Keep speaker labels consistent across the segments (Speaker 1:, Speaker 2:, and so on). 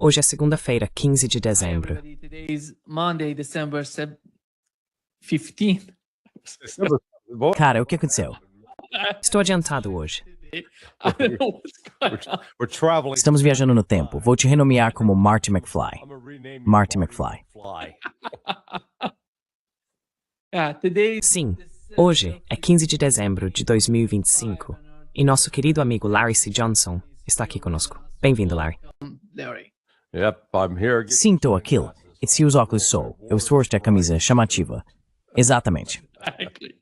Speaker 1: Hoje é segunda-feira, 15 de dezembro.
Speaker 2: Today is Monday, December 15th.
Speaker 3: Cara, o que aconteceu?
Speaker 1: Estou adiantado hoje.
Speaker 2: I don't know what's going on.
Speaker 3: Estamos viajando no tempo. Vou te renomear como Marty McFly. Marty McFly.
Speaker 2: Yeah, today
Speaker 1: Sim, hoje é 15 de dezembro de 2025 e nosso querido amigo Larry C. Johnson está aqui conosco. Bem-vindo, Larry.
Speaker 2: Larry.
Speaker 4: Yep, I'm here.
Speaker 3: Sim, tô aqui. Esse os óculos sou. Eu esforço a camisa chamativa. Exatamente.
Speaker 2: Exactly.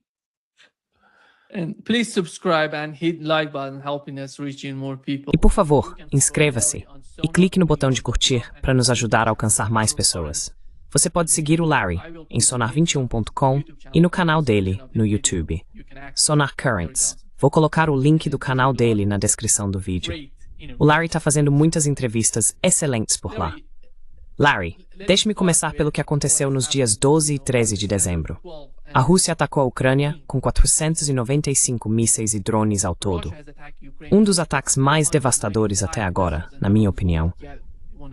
Speaker 2: And please subscribe and hit like button, helping us reaching more people.
Speaker 1: E por favor, inscreva-se e clique no botão de curtir para nos ajudar a alcançar mais pessoas. Você pode seguir o Larry em sonar21.com e no canal dele no YouTube, Sonar Currents. Vou colocar o link do canal dele na descrição do vídeo. O Larry está fazendo muitas entrevistas excelentes por lá. Larry, deixe-me começar pelo que aconteceu nos dias 12 e 13 de dezembro. A Rússia atacou a Ucrânia com 495 mísseis e drones ao todo. Um dos ataques mais devastadores até agora, na minha opinião.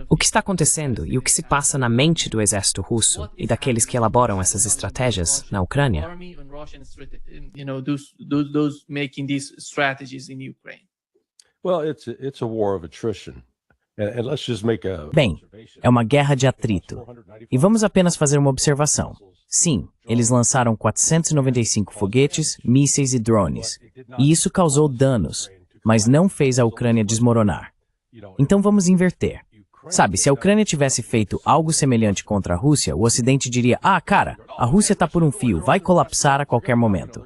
Speaker 1: O que está acontecendo e o que se passa na mente do exército russo e daqueles que elaboram essas estratégias na Ucrânia?
Speaker 2: Those making these strategies in Ukraine.
Speaker 4: Well, it's a war of attrition. And let's just make a
Speaker 3: Bem, é uma guerra de atrito. E vamos apenas fazer uma observação. Sim, eles lançaram 495 foguetes, mísseis e drones. E isso causou danos, mas não fez a Ucrânia desmoronar. Então vamos inverter. Sabe, se a Ucrânia tivesse feito algo semelhante contra a Rússia, o Ocidente diria: ah, cara, a Rússia está por um fio, vai colapsar a qualquer momento.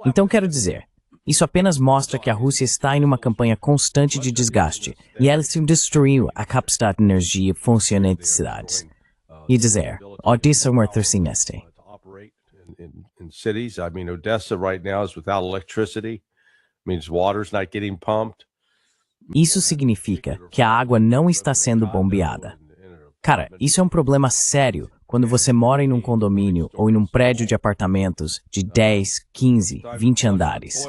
Speaker 3: Então quero dizer, isso apenas mostra que a Rússia está em uma campanha constante de desgaste, e ela se destruiu a capacidade de energia funcionante de cidades. E dizer, Odessa neste.
Speaker 4: in cities. I mean, Odessa right now is without electricity. Means water's not getting pumped.
Speaker 3: Isso significa que a água não está sendo bombeada. Cara, isso é um problema sério quando você mora em um condomínio ou em um prédio de apartamentos de 10, 15, 20 andares.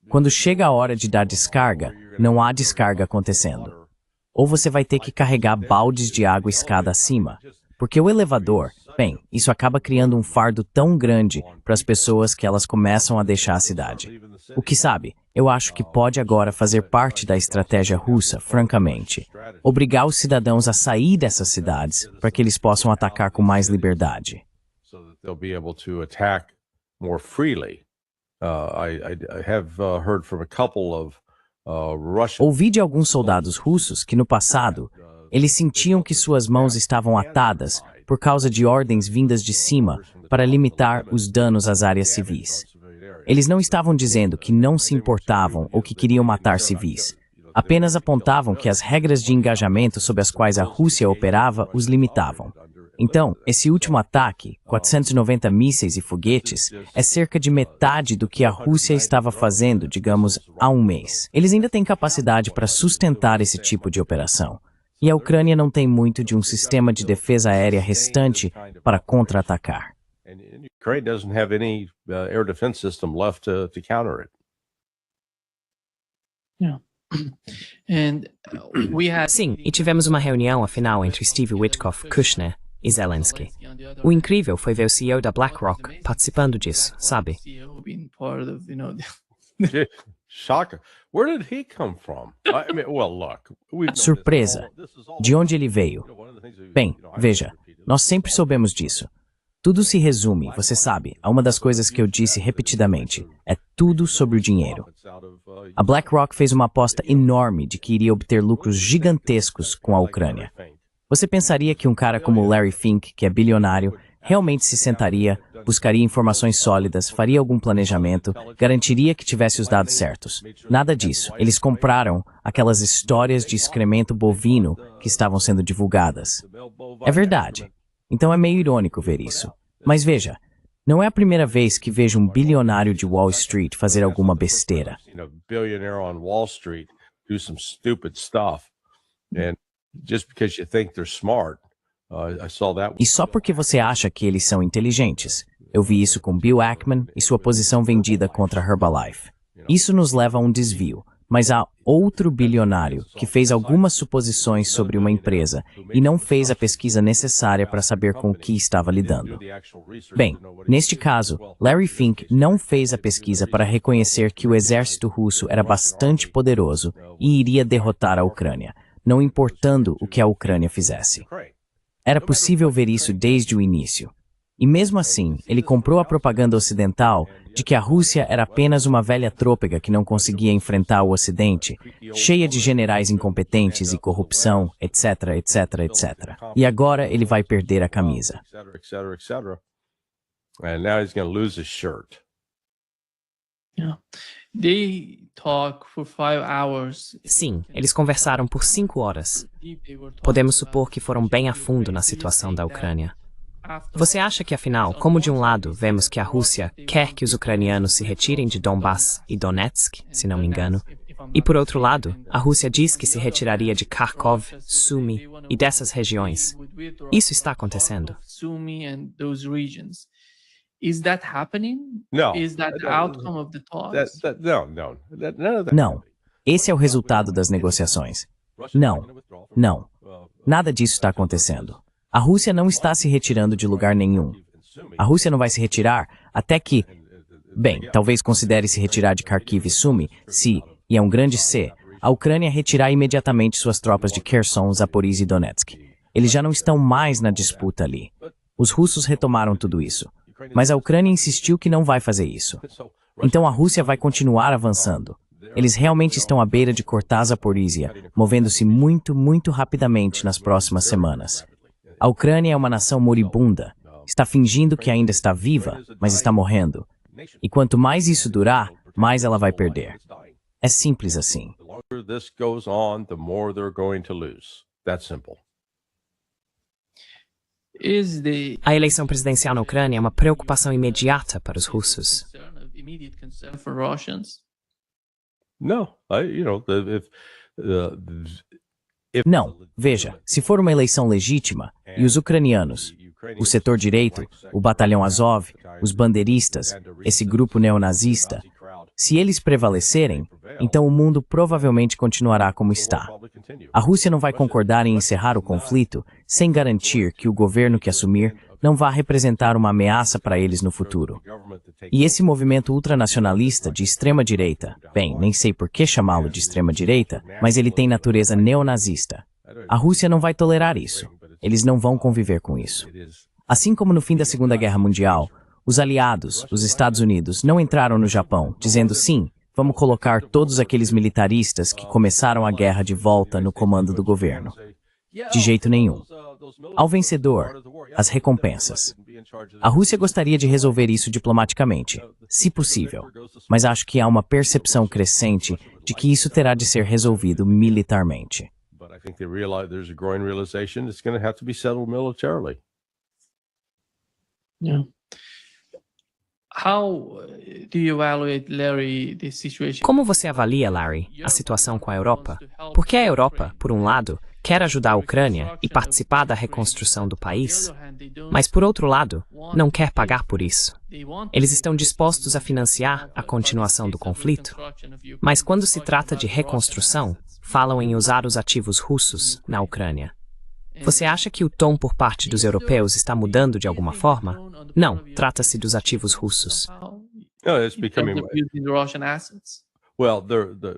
Speaker 3: Quando chega a hora de dar descarga, não há descarga acontecendo. Ou você vai ter que carregar baldes de água escada acima, porque o elevador, bem, isso acaba criando um fardo tão grande para as pessoas que elas começam a deixar a cidade. O que sabe, eu acho que pode agora fazer parte da estratégia russa, francamente. Obrigar os cidadãos a sair dessas cidades para que eles possam atacar com mais liberdade.
Speaker 4: So that they'll be able to attack more freely. I have heard from a couple of Russian.
Speaker 3: Ouvi de alguns soldados russos que no passado, eles sentiam que suas mãos estavam atadas por causa de ordens vindas de cima para limitar os danos às áreas civis. Eles não estavam dizendo que não se importavam ou que queriam matar civis. Apenas apontavam que as regras de engajamento sob as quais a Rússia operava os limitavam. Então, esse último ataque, 490 mísseis e foguetes, é cerca de metade do que a Rússia estava fazendo, digamos, há um mês. Eles ainda têm capacidade para sustentar esse tipo de operação. E a Ucrânia não tem muito de um sistema de defesa aérea restante para contra-atacar.
Speaker 4: And Ukraine doesn't have any air defense system left to counter it.
Speaker 2: Yeah. And we had
Speaker 1: Sim, e tivemos uma reunião afinal entre Steve Witkoff, Kushner e Zelensky. O incrível foi ver o CEO da BlackRock participando disso, sabe?
Speaker 2: being part of,
Speaker 4: Shocker. Where did he come from? I mean, well, look.
Speaker 3: Surpresa. De onde ele veio? Bem, veja, nós sempre soubemos disso. Tudo se resume, você sabe, a uma das coisas que eu disse repetidamente. É tudo sobre o dinheiro. A BlackRock fez uma aposta enorme de que iria obter lucros gigantescos com a Ucrânia. Você pensaria que um cara como Larry Fink, que é bilionário, realmente se sentaria, buscaria informações sólidas, faria algum planejamento, garantiria que tivesse os dados certos. Nada disso. Eles compraram aquelas histórias de excremento bovino que estavam sendo divulgadas. É verdade. Então é meio irônico ver isso. Mas veja, não é a primeira vez que vejo um bilionário de Wall Street fazer alguma besteira.
Speaker 4: Billionaire on Wall Street do some stupid stuff. And just because you think they're smart, I saw that.
Speaker 3: E só porque você acha que eles são inteligentes. Eu vi isso com Bill Ackman e sua posição vendida contra Herbalife. Isso nos leva a um desvio. mas há outro bilionário que fez algumas suposições sobre uma empresa e não fez a pesquisa necessária para saber com o que estava lidando. Bem, neste caso, Larry Fink não fez a pesquisa para reconhecer que o exército russo era bastante poderoso e iria derrotar a Ucrânia, não importando o que a Ucrânia fizesse. Era possível ver isso desde o início. E mesmo assim, ele comprou a propaganda ocidental de que a Rússia era apenas uma velha trôpega que não conseguia enfrentar o Ocidente, cheia de generais incompetentes e corrupção, etc, etc, etc. E agora ele vai perder a camisa.
Speaker 4: And now he's going to lose his shirt.
Speaker 2: Yeah. They talk for 5 hours.
Speaker 1: Sim, eles conversaram por 5 horas. Podemos supor que foram bem a fundo na situação da Ucrânia. Você acha que, afinal, como de um lado vemos que a Rússia quer que os ucranianos se retirem de Donbass e Donetsk, se não me engano, e por outro lado, a Rússia diz que se retiraria de Kharkov, Sumy e dessas regiões. Isso está acontecendo?
Speaker 2: Sumy and those regions. Is that happening?
Speaker 4: No.
Speaker 2: Is that the outcome of the talks?
Speaker 4: None of that.
Speaker 3: Não. Esse é o resultado das negociações. Não. Não. Nada disso está acontecendo. A Rússia não está se retirando de lugar nenhum. A Rússia não vai se retirar até que... Bem, talvez considere se retirar de Kharkiv e Sumy se, e é um grande se, a Ucrânia retirar imediatamente suas tropas de Kherson, Zaporizhia e Donetsk. Eles já não estão mais na disputa ali. Os russos retomaram tudo isso. Mas a Ucrânia insistiu que não vai fazer isso. Então a Rússia vai continuar avançando. Eles realmente estão à beira de cortar Zaporizhia, movendo-se muito, muito rapidamente nas próximas semanas. A Ucrânia é uma nação moribunda. Está fingindo que ainda está viva, mas está morrendo. E quanto mais isso durar, mais ela vai perder. É simples assim.
Speaker 4: The longer this goes on, the more they're going to lose. That's simple.
Speaker 2: Is the
Speaker 1: A eleição presidencial na Ucrânia é uma preocupação imediata para os russos.
Speaker 2: concern of immediate concern for Russians?
Speaker 4: No,
Speaker 3: Não, veja, se for uma eleição legítima, e os ucranianos, o setor direito, o batalhão Azov, os bandeiristas, esse grupo neonazista, se eles prevalecerem, então o mundo provavelmente continuará como está. A Rússia não vai concordar em encerrar o conflito sem garantir que o governo que assumir não vá representar uma ameaça para eles no futuro. E esse movimento ultranacionalista de extrema-direita, bem, nem sei por que chamá-lo de extrema-direita, mas ele tem natureza neonazista. A Rússia não vai tolerar isso. Eles não vão conviver com isso. Assim como no fim da Segunda Guerra Mundial, os aliados, os Estados Unidos, não entraram no Japão, dizendo sim, vamos colocar todos aqueles militaristas que começaram a guerra de volta no comando do governo. De jeito nenhum. Ao vencedor, as recompensas. A Rússia gostaria de resolver isso diplomaticamente, se possível, mas acho que há uma percepção crescente de que isso terá de ser resolvido militarmente.
Speaker 4: but I think there's a growing realization it's going to have to be settled militarily.
Speaker 2: Yeah. How do you evaluate, Larry, the situation?
Speaker 1: Como você avalia, Larry, a situação com a Europa? Porque a Europa, por um lado, quer ajudar a Ucrânia e participar da reconstrução do país, mas, por outro lado, não quer pagar por isso. Eles estão dispostos a financiar a continuação do conflito, mas quando se trata de reconstrução, falam em usar os ativos russos na Ucrânia. Você acha que o tom por parte dos europeus está mudando de alguma forma? Não, trata-se dos ativos russos.
Speaker 4: No, it's becoming
Speaker 2: Using the Russian assets.
Speaker 4: well.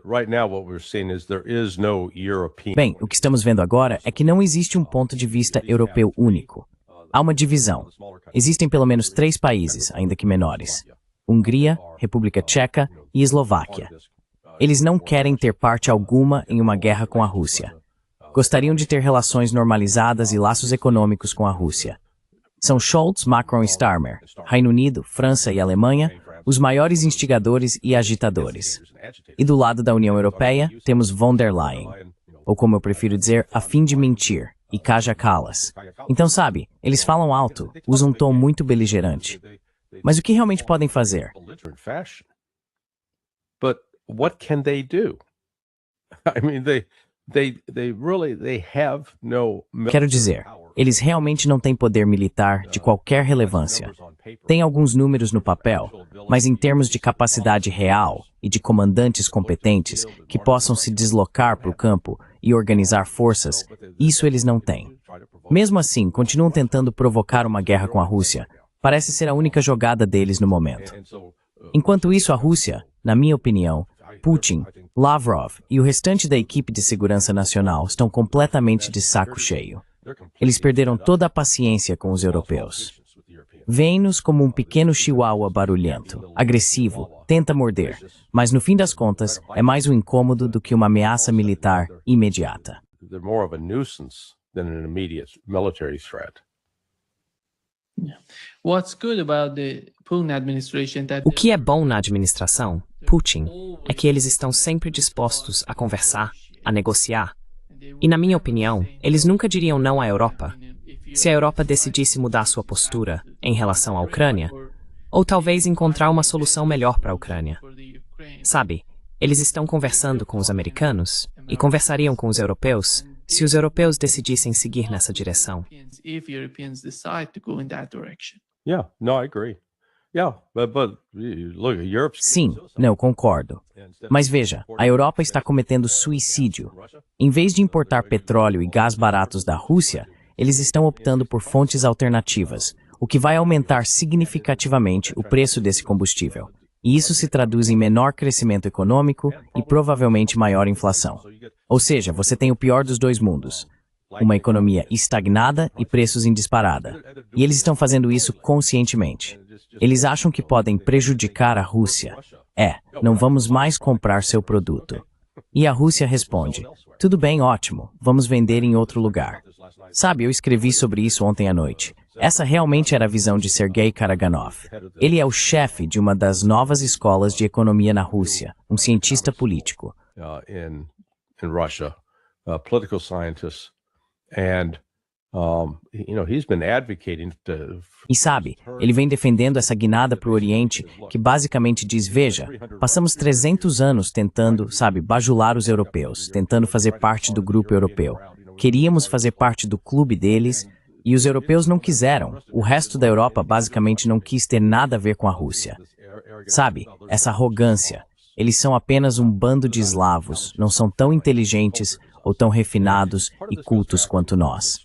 Speaker 4: Right now, what we're seeing is there is no European.
Speaker 3: Bem, o que estamos vendo agora é que não existe um ponto de vista europeu único. Há uma divisão. Existem pelo menos 3 países, ainda que menores: Hungria, República Tcheca e Eslováquia. Eles não querem ter parte alguma em uma guerra com a Rússia. Gostariam de ter relações normalizadas e laços econômicos com a Rússia. São Scholz, Macron e Starmer, Reino Unido, França e Alemanha, os maiores instigadores e agitadores. E do lado da União Europeia, temos von der Leyen, ou como eu prefiro dizer, a fim de mentir, e Kaja Kallas. Então, sabe, eles falam alto, usam um tom muito beligerante. Mas o que realmente podem fazer?
Speaker 4: Belligerent fashion. But what can they do? I mean, they have no
Speaker 3: Quero dizer, Eles realmente não têm poder militar de qualquer relevância. Tem alguns números no papel, mas em termos de capacidade real e de comandantes competentes que possam se deslocar para o campo e organizar forças, isso eles não têm. Mesmo assim, continuam tentando provocar uma guerra com a Rússia. Parece ser a única jogada deles no momento. Enquanto isso, a Rússia, na minha opinião, Putin, Lavrov e o restante da equipe de segurança nacional estão completamente de saco cheio. Eles perderam toda a paciência com os europeus. Veem-nos como um pequeno chihuahua barulhento, agressivo, tenta morder, mas no fim das contas é mais um incômodo do que uma ameaça militar imediata.
Speaker 4: They're more of a nuisance than an immediate military threat.
Speaker 2: What's good about the Putin administration that
Speaker 1: O que é bom na administração, Putin, é que eles estão sempre dispostos a conversar, a negociar. E, na minha opinião, eles nunca diriam não à Europa. Se a Europa decidisse mudar sua postura em relação à Ucrânia, ou talvez encontrar uma solução melhor para a Ucrânia. Sabe, eles estão conversando com os americanos e conversariam com os europeus se os europeus decidissem seguir nessa direção.
Speaker 2: if Europeans decide to go in that direction?
Speaker 4: Yeah, no, I agree. Yeah, but look, Europe's
Speaker 3: Sim, não concordo. Mas veja, a Europa está cometendo suicídio. Em vez de importar petróleo e gás baratos da Rússia, eles estão optando por fontes alternativas, o que vai aumentar significativamente o preço desse combustível. E isso se traduz em menor crescimento econômico e provavelmente maior inflação. Ou seja, você tem o pior dos dois mundos. Uma economia estagnada e preços em disparada. E eles estão fazendo isso conscientemente. Eles acham que podem prejudicar a Rússia. Não vamos mais comprar seu produto. E a Rússia responde, tudo bem, ótimo, vamos vender em outro lugar. Sabe, eu escrevi sobre isso ontem à noite. Essa realmente era a visão de Sergei Karaganov. Ele é o chefe de uma das novas escolas de economia na Rússia, um cientista político.
Speaker 4: in Russia, political scientist, and he's been advocating
Speaker 3: E sabe, ele vem defendendo essa guinada para o Oriente, que basicamente diz, veja, passamos 300 anos tentando, bajular os europeus, tentando fazer parte do grupo europeu. Queríamos fazer parte do clube deles, e os europeus não quiseram. O resto da Europa basicamente não quis ter nada a ver com a Rússia. Sabe, essa arrogância. Eles são apenas um bando de eslavos, não são tão inteligentes ou tão refinados e cultos quanto nós.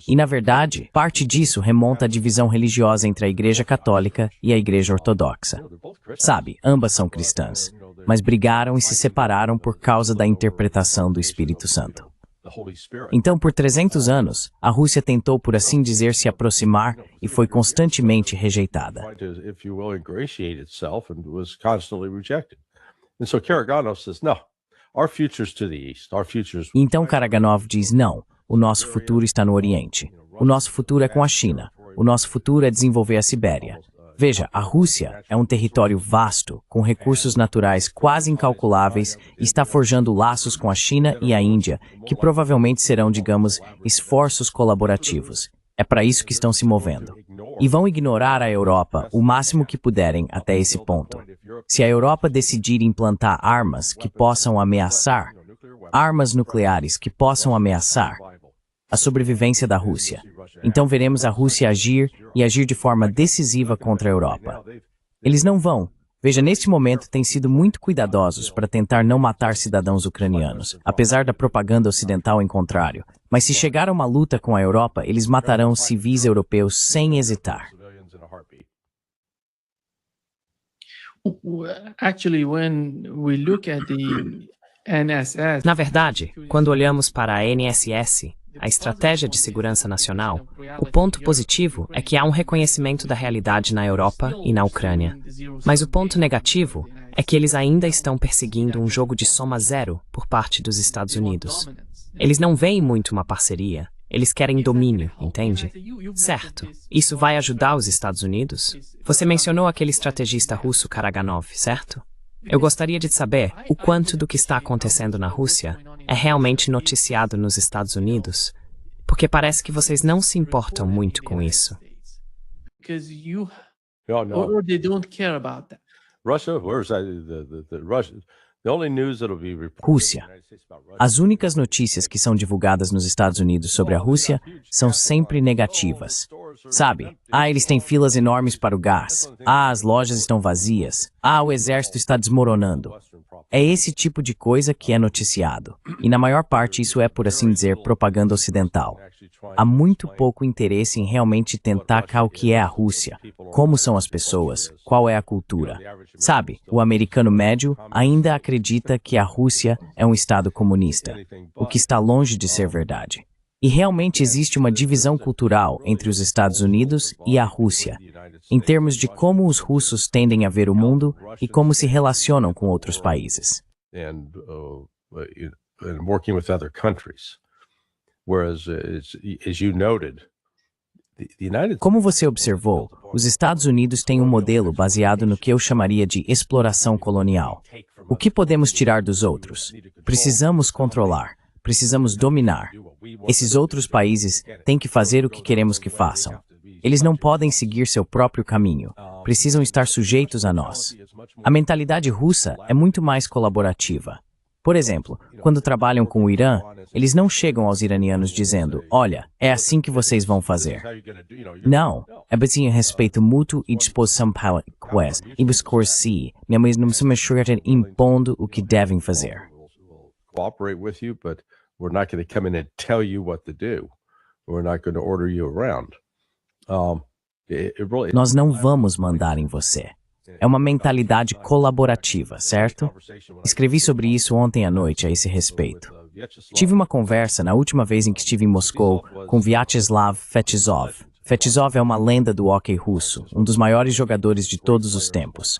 Speaker 3: E, na verdade, parte disso remonta à divisão religiosa entre a Igreja Católica e a Igreja Ortodoxa. Sabe, ambas são cristãs, mas brigaram e se separaram por causa da interpretação do Espírito Santo. Então, por 300 anos, a Rússia tentou, por assim dizer, se aproximar e foi constantemente rejeitada.
Speaker 4: if you will, ingratiate itself and was constantly rejected. And so Karaganov says, no, our future's to the east. Our future's
Speaker 3: Então Karaganov diz, não, o nosso futuro está no Oriente. O nosso futuro é com a China. O nosso futuro é desenvolver a Sibéria. Veja, a Rússia é um território vasto, com recursos naturais quase incalculáveis e está forjando laços com a China e a Índia, que provavelmente serão, digamos, esforços colaborativos. É para isso que estão se movendo. E vão ignorar a Europa o máximo que puderem até esse ponto. Se a Europa decidir implantar armas que possam ameaçar, armas nucleares que possam ameaçar a sobrevivência da Rússia, então veremos a Rússia agir e agir de forma decisiva contra a Europa. Eles não vão. Veja, neste momento têm sido muito cuidadosos para tentar não matar cidadãos ucranianos, apesar da propaganda ocidental em contrário. Mas se chegar a uma luta com a Europa, eles matarão civis europeus sem hesitar.
Speaker 2: Actually, when we look at the NSS,
Speaker 1: Na verdade, quando olhamos para a NSS, a Estratégia de Segurança Nacional, o ponto positivo é que há um reconhecimento da realidade na Europa e na Ucrânia. Mas o ponto negativo é que eles ainda estão perseguindo um jogo de soma zero por parte dos Estados Unidos. Eles não veem muito uma parceria, eles querem domínio, entende? Certo, isso vai ajudar os Estados Unidos? Você mencionou aquele estrategista russo Karaganov, certo? Eu gostaria de saber o quanto do que está acontecendo na Rússia é realmente noticiado nos Estados Unidos, porque parece que vocês não se importam muito com isso.
Speaker 2: because
Speaker 4: no,
Speaker 2: or they don't care about that.
Speaker 4: Russia, where's that? The The only news that'll be reported
Speaker 3: Rússia.
Speaker 4: in the United States about Russia-
Speaker 3: As únicas notícias que são divulgadas nos Estados Unidos sobre a Rússia são sempre negativas. Sabe? Eles têm filas enormes para o gás. As lojas estão vazias. O exército está desmoronando. É esse tipo de coisa que é noticiado. E na maior parte isso é, por assim dizer, propaganda ocidental. Há muito pouco interesse em realmente tentar o que é a Rússia, como são as pessoas, qual é a cultura. Sabe, o americano médio ainda acredita que a Rússia é um estado comunista, o que está longe de ser verdade. E realmente existe uma divisão cultural entre os Estados Unidos e a Rússia, em termos de como os russos tendem a ver o mundo e como se relacionam com outros países.
Speaker 4: and working with other countries. Whereas, as you noted, the United
Speaker 3: Como você observou, os Estados Unidos têm um modelo baseado no que eu chamaria de exploração colonial. O que podemos tirar dos outros? Precisamos controlar, precisamos dominar. Esses outros países têm que fazer o que queremos que façam. Eles não podem seguir seu próprio caminho. Precisam estar sujeitos a nós. A mentalidade russa é muito mais colaborativa. Por exemplo, quando trabalham com o Irã, eles não chegam aos iranianos dizendo, olha, é assim que vocês vão fazer. Não, é baseado em respeito mútuo e disposição para e buscar-se, mesmo se mexer impondo o que devem fazer.
Speaker 4: cooperate with you, but we're not going to come in and tell you what to do. We're not going to order you around. It really,
Speaker 3: Nós não vamos mandar em você. É uma mentalidade colaborativa, certo? Escrevi sobre isso ontem à noite a esse respeito. Tive uma conversa na última vez em que estive em Moscou com Vyacheslav Fetizov. Fetizov é uma lenda do hóquei russo, um dos maiores jogadores de todos os tempos.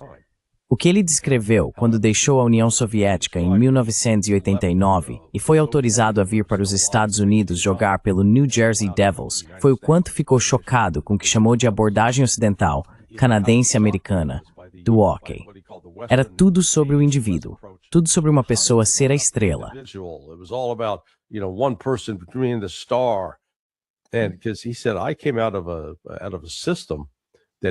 Speaker 3: O que ele descreveu quando deixou a União Soviética em 1989 e foi autorizado a vir para os Estados Unidos jogar pelo New Jersey Devils foi o quanto ficou chocado com o que chamou de abordagem ocidental, canadense-americana, do hóquei. Era tudo sobre o indivíduo, tudo sobre uma pessoa ser a estrela.
Speaker 4: It was all about, one person between the star. And because he said, I came out of a system.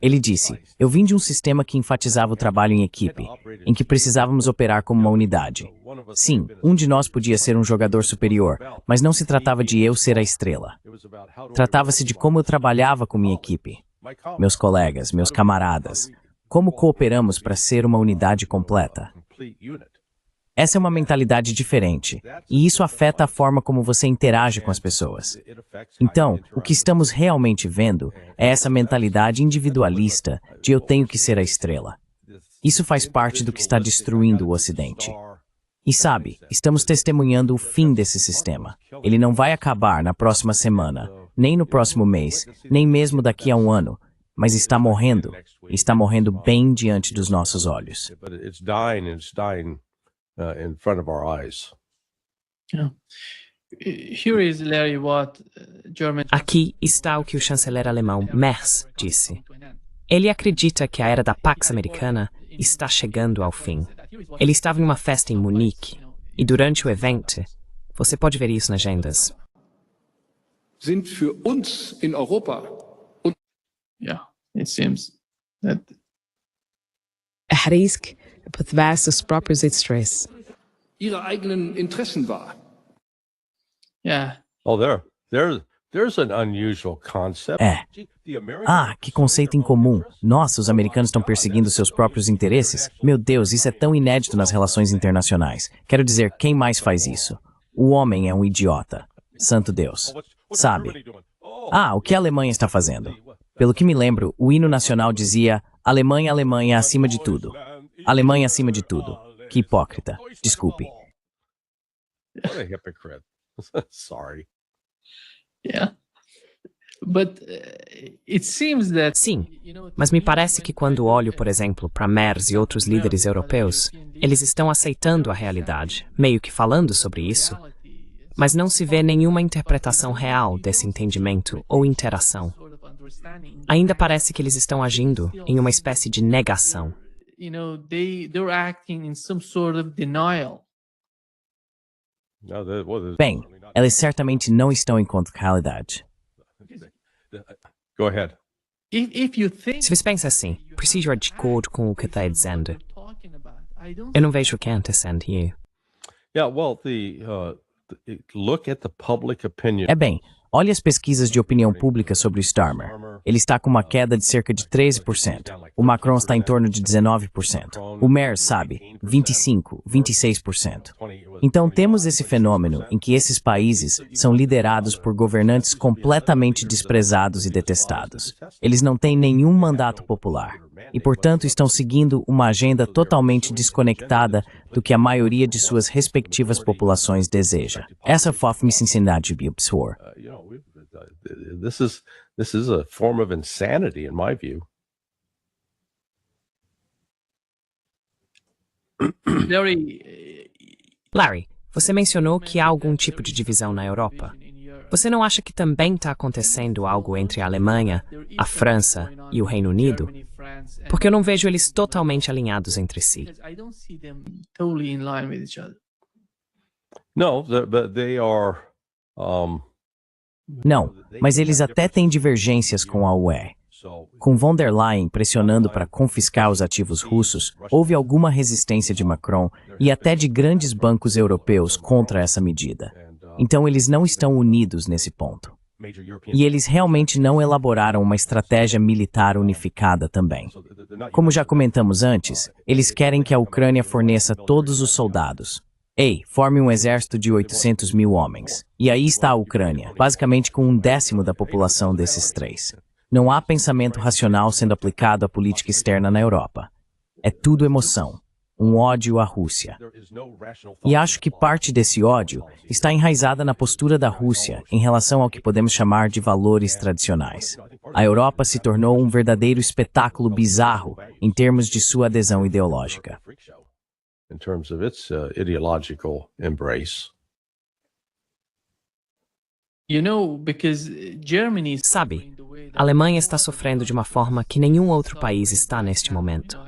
Speaker 3: Ele disse, eu vim de um sistema que enfatizava o trabalho em equipe, em que precisávamos operar como uma unidade. Sim, um de nós podia ser um jogador superior, mas não se tratava de eu ser a estrela. Tratava-se de como eu trabalhava com minha equipe, meus colegas, meus camaradas, como cooperamos para ser uma unidade completa. Essa é uma mentalidade diferente, e isso afeta a forma como você interage com as pessoas. Então, o que estamos realmente vendo é essa mentalidade individualista de eu tenho que ser a estrela. Isso faz parte do que está destruindo o Ocidente. E sabe, estamos testemunhando o fim desse sistema. Ele não vai acabar na próxima semana, nem no próximo mês, nem mesmo daqui a um ano, mas está morrendo, e está morrendo bem diante dos nossos olhos.
Speaker 4: But it's dying, and it's dying in front of our eyes.
Speaker 2: Yeah. Here is, Larry, what German...
Speaker 1: Aqui está o que o chanceler alemão Merz disse. Ele acredita que a era da Pax Americana está chegando ao fim. Ele estava em uma festa em Munique e durante o evento, você pode ver isso nas agendas.
Speaker 5: Sind für uns in Europa und
Speaker 2: Yeah, it seems that...
Speaker 6: risco para seus próprios interesses.
Speaker 5: ihre eigenen Interessen wahr.
Speaker 2: Yeah,
Speaker 4: Oh, there's an unusual concept.
Speaker 3: Que conceito incomum. Nossa, os americanos estão perseguindo seus próprios interesses? Meu Deus, isso é tão inédito nas relações internacionais. Quero dizer, quem mais faz isso? O homem é um idiota. Santo Deus. Sabe? O que a Alemanha está fazendo? Pelo que me lembro, o hino nacional dizia Alemanha, Alemanha acima de tudo. Alemanha acima de tudo. Que hipócrita. Desculpe.
Speaker 4: What a hypocrite. Sorry.
Speaker 2: yeah. But it seems that...
Speaker 1: Sim, mas me parece que quando olho, por exemplo, para Merz e outros líderes europeus, eles estão aceitando a realidade, meio que falando sobre isso, mas não se vê nenhuma interpretação real desse entendimento ou interação. Ainda parece que eles estão agindo em uma espécie de negação.
Speaker 2: They're acting in some sort of denial.
Speaker 4: No,
Speaker 3: Bem, eles certamente não estão em conta com a realidade.
Speaker 4: Go ahead.
Speaker 2: If you think...
Speaker 1: Se você pensa assim, preciso de acordo com o que está dizendo. Eu não vejo o que antecede.
Speaker 4: Yeah, well, look at the public opinion.
Speaker 3: É bem, olhe as pesquisas de opinião pública sobre o Starmer. Ele está com uma queda de cerca de 13%. O Macron está em torno de 19%. O Merz, sabe, 25%, 26%. Então temos esse fenômeno em que esses países são liderados por governantes completamente desprezados e detestados. Eles não têm nenhum mandato popular. E, portanto, estão seguindo uma agenda totalmente desconectada do que a maioria de suas respectivas populações deseja. Essa fofme sinceridade de absurdo.
Speaker 4: This is a form of insanity, in my view.
Speaker 1: Larry, você mencionou que há algum tipo de divisão na Europa. Você não acha que também está acontecendo algo entre a Alemanha, a França e o Reino Unido? Porque eu não vejo eles totalmente alinhados entre si.
Speaker 4: No, but they are.
Speaker 3: Não, mas eles até têm divergências com a UE. Com von der Leyen pressionando para confiscar os ativos russos, houve alguma resistência de Macron e até de grandes bancos europeus contra essa medida. Então eles não estão unidos nesse ponto. E eles realmente não elaboraram uma estratégia militar unificada também. Como já comentamos antes, eles querem que a Ucrânia forneça todos os soldados. Ei, forme um exército de 800 mil homens. E aí está a Ucrânia, basicamente com 1/10 da população desses três. Não há pensamento racional sendo aplicado à política externa na Europa. É tudo emoção. Um ódio à Rússia. E acho que parte desse ódio está enraizada na postura da Rússia em relação ao que podemos chamar de valores tradicionais. A Europa se tornou um verdadeiro espetáculo bizarro em termos de sua adesão ideológica.
Speaker 4: In terms of its ideological embrace.
Speaker 1: Sabe, a Alemanha está sofrendo de uma forma que nenhum outro país está neste momento.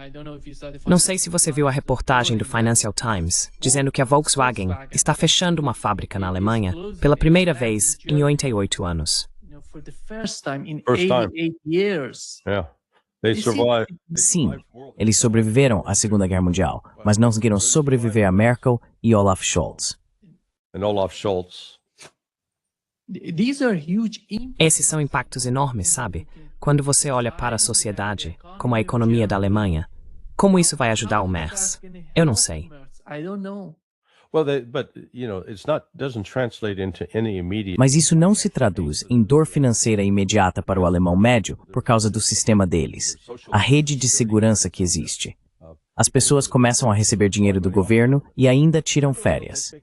Speaker 1: Não sei se você viu a reportagem do Financial Times dizendo que a Volkswagen está fechando uma fábrica na Alemanha pela primeira vez em 88 anos.
Speaker 4: First time. Yeah. They survived.
Speaker 3: Sim, eles sobreviveram à Segunda Guerra Mundial, mas não conseguiram sobreviver a Merkel e Olaf Scholz.
Speaker 4: And Olaf Scholz.
Speaker 1: Esses são impactos enormes, sabe? Quando você olha para a sociedade, como a economia da Alemanha, como isso vai ajudar o Merz? Eu não sei.
Speaker 3: Mas isso não se traduz em dor financeira imediata para o alemão médio por causa do sistema deles, a rede de segurança que existe. As pessoas começam a receber dinheiro do governo e ainda tiram férias.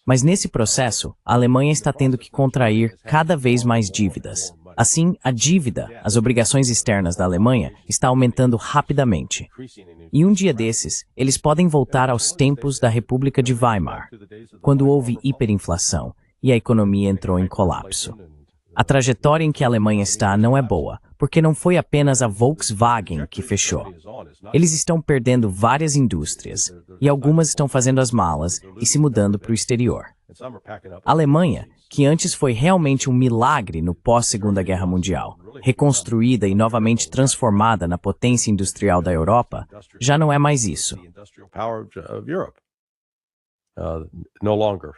Speaker 3: Mas nesse processo, a Alemanha está tendo que contrair cada vez mais dívidas. Assim, a dívida, as obrigações externas da Alemanha, está aumentando rapidamente. E um dia desses, eles podem voltar aos tempos da República de Weimar, quando houve hiperinflação e a economia entrou em colapso. A trajetória em que a Alemanha está não é boa, porque não foi apenas a Volkswagen que fechou. Eles estão perdendo várias indústrias, e algumas estão fazendo as malas e se mudando para o exterior. A Alemanha, que antes foi realmente um milagre no pós-Segunda Guerra Mundial, reconstruída e novamente transformada na potência industrial da Europa, já não é mais isso.
Speaker 4: No longer.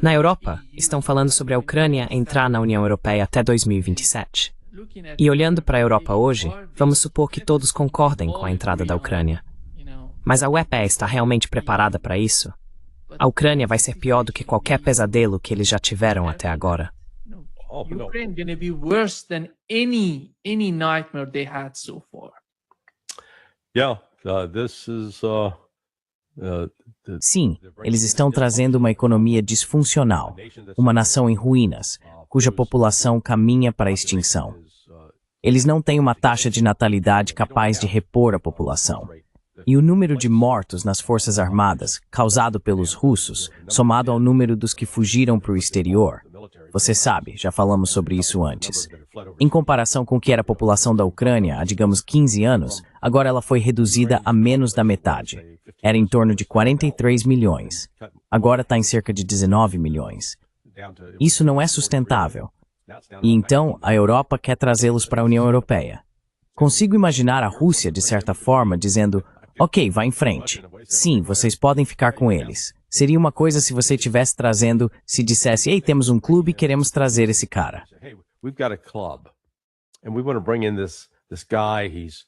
Speaker 1: Na Europa, estão falando sobre a Ucrânia entrar na União Europeia até 2027. E olhando para a Europa hoje, vamos supor que todos concordem com a entrada da Ucrânia. Mas a UE está realmente preparada para isso? A Ucrânia vai ser pior do que qualquer pesadelo que eles já tiveram até agora.
Speaker 2: Ukraine going to be worse than any nightmare they had so far.
Speaker 4: Yeah, this is
Speaker 3: Sim, eles estão trazendo uma economia disfuncional, uma nação em ruínas, cuja população caminha para a extinção. Eles não têm uma taxa de natalidade capaz de repor a população. E o número de mortos nas forças armadas, causado pelos russos, somado ao número dos que fugiram para o exterior, você sabe, já falamos sobre isso antes. Em comparação com o que era a população da Ucrânia há, digamos, 15 anos, agora ela foi reduzida a menos da metade. Era em torno de 43 milhões. Agora está em cerca de 19 milhões. Isso não é sustentável. E então a Europa quer trazê-los para a União Europeia. Consigo imaginar a Rússia, de certa forma, dizendo: ok, vá em frente. Sim, vocês podem ficar com eles. Seria uma coisa se você estivesse trazendo, se dissesse: ei, temos um clube e queremos trazer esse cara.
Speaker 4: Hey, we've got a club, and we want to bring in this guy. He's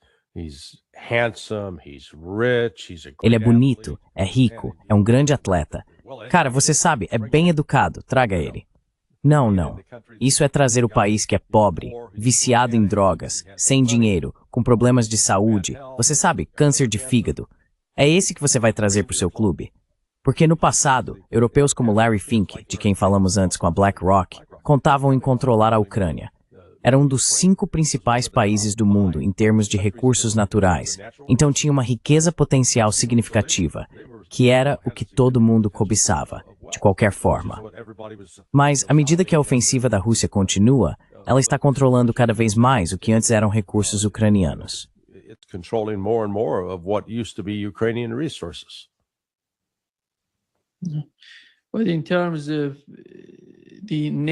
Speaker 4: handsome, he's rich, he's a
Speaker 3: Ele é
Speaker 4: great
Speaker 3: bonito,
Speaker 4: athlete.
Speaker 3: é rico, é um grande atleta. Cara, você sabe, é bem educado, traga ele. Não, não. Isso é trazer o país que é pobre, viciado em drogas, sem dinheiro, com problemas de saúde, você sabe, câncer de fígado. É esse que você vai trazer para o seu clube? Porque no passado, europeus como Larry Fink, de quem falamos antes com a BlackRock, contavam em controlar a Ucrânia. Era um dos 5 principais países do mundo em termos de recursos naturais, então tinha uma riqueza potencial significativa, que era o que todo mundo cobiçava, de qualquer forma. Mas, à medida que a ofensiva da Rússia continua, ela está controlando cada vez mais o que antes eram recursos ucranianos.
Speaker 4: It's controlling more and more of what used to be Ukrainian resources.
Speaker 2: But in terms of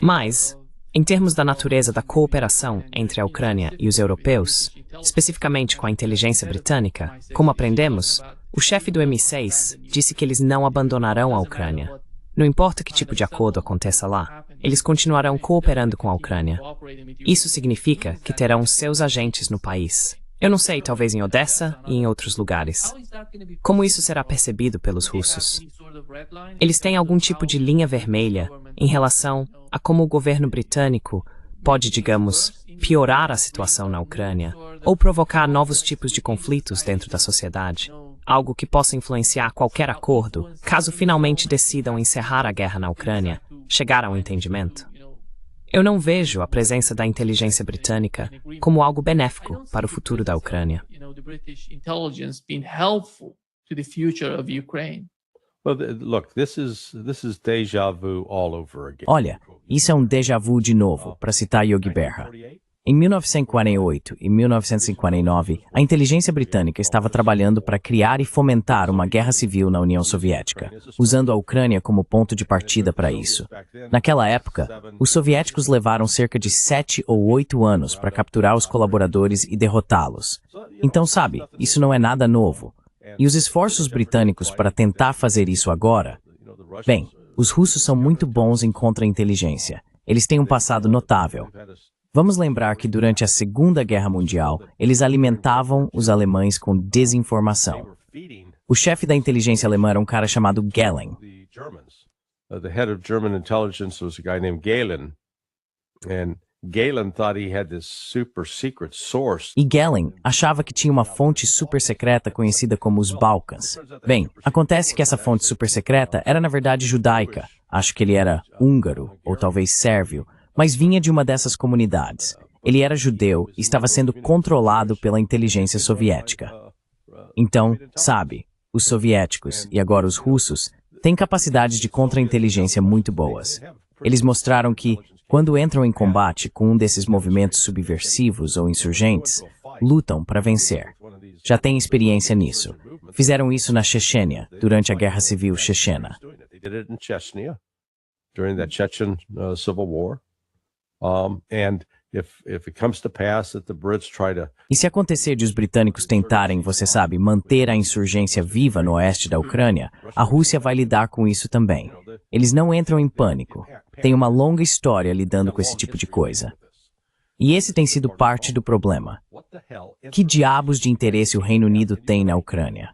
Speaker 1: Mas, em termos da natureza da cooperação entre a Ucrânia e os europeus, especificamente com a inteligência britânica, como aprendemos, o chefe do MI6 disse que eles não abandonarão a Ucrânia. Não importa que tipo de acordo aconteça lá, eles continuarão cooperando com a Ucrânia. Isso significa que terão seus agentes no país. Eu não sei, talvez em Odessa e em outros lugares. Como isso será percebido pelos russos? Eles têm algum tipo de linha vermelha em relação a como o governo britânico pode, digamos, piorar a situação na Ucrânia ou provocar novos tipos de conflitos dentro da sociedade? Algo que possa influenciar qualquer acordo, caso finalmente decidam encerrar a guerra na Ucrânia, chegar a um entendimento. Eu não vejo a presença da inteligência britânica como algo benéfico para o futuro da Ucrânia.
Speaker 4: Well, look, this is déjà vu all over again.
Speaker 3: Olha, isso é um déjà vu de novo, para citar Yogi Berra. Em 1948 e 1959, a inteligência britânica estava trabalhando para criar e fomentar uma guerra civil na União Soviética, usando a Ucrânia como ponto de partida para isso. Naquela época, os soviéticos levaram cerca de 7 ou 8 anos para capturar os colaboradores e derrotá-los. Então, sabe, isso não é nada novo. E os esforços britânicos para tentar fazer isso agora? Bem, os russos são muito bons em contra-inteligência. Eles têm um passado notável. Vamos lembrar que durante a Segunda Guerra Mundial, eles alimentavam os alemães com desinformação. O chefe da inteligência alemã era um cara chamado Gehlen.
Speaker 4: The head of German intelligence was a guy named Gehlen, and Gehlen thought he had this super secret source.
Speaker 3: E Gehlen achava que tinha uma fonte super secreta conhecida como os Balcãs. Bem, acontece que essa fonte super secreta era na verdade judaica. Acho que ele era húngaro, ou talvez sérvio, mas vinha de uma dessas comunidades. Ele era judeu e estava sendo controlado pela inteligência soviética. Então, sabe, os soviéticos e agora os russos têm capacidades de contra-inteligência muito boas. Eles mostraram que, quando entram em combate com um desses movimentos subversivos ou insurgentes, lutam para vencer. Já têm experiência nisso. Fizeram isso na Chechênia, durante a Guerra Civil Chechena.
Speaker 4: They did it in Chechnya during that Chechen civil war. And if it comes to pass that the Brits try to
Speaker 3: E se acontecer de os britânicos tentarem, você sabe, manter a insurgência viva no oeste da Ucrânia, a Rússia vai lidar com isso também. Eles não entram em pânico. Tem uma longa história lidando com esse tipo de coisa. E esse tem sido parte do problema. Que diabos de interesse o Reino Unido tem na Ucrânia?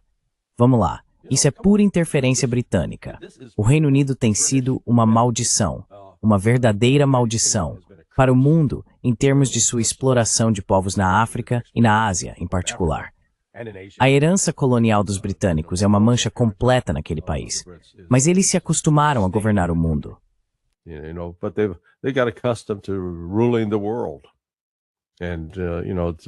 Speaker 3: Vamos lá. Isso é pura interferência britânica. O Reino Unido tem sido uma maldição, uma verdadeira maldição, para o mundo em termos de sua exploração de povos na África e na Ásia, em particular. A herança colonial dos britânicos é uma mancha completa naquele país, mas eles se acostumaram a governar o mundo.
Speaker 4: But they got accustomed to ruling the world. And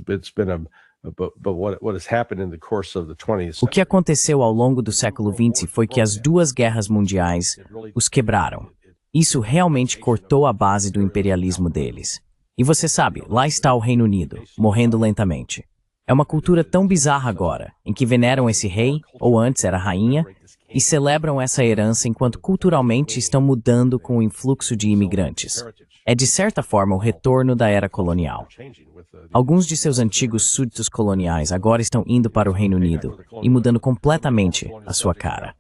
Speaker 4: it's been but what has happened in the course of the 20th
Speaker 3: O que aconteceu ao longo do século XX foi que as duas guerras mundiais os quebraram. Isso realmente cortou a base do imperialismo deles. E você sabe, lá está o Reino Unido, morrendo lentamente. É uma cultura tão bizarra agora, em que veneram esse rei, ou antes era rainha, e celebram essa herança enquanto culturalmente estão mudando com o influxo de imigrantes. É de certa forma o retorno da era colonial. Alguns de seus antigos súditos coloniais agora estão indo para o Reino Unido e mudando completamente a sua cara.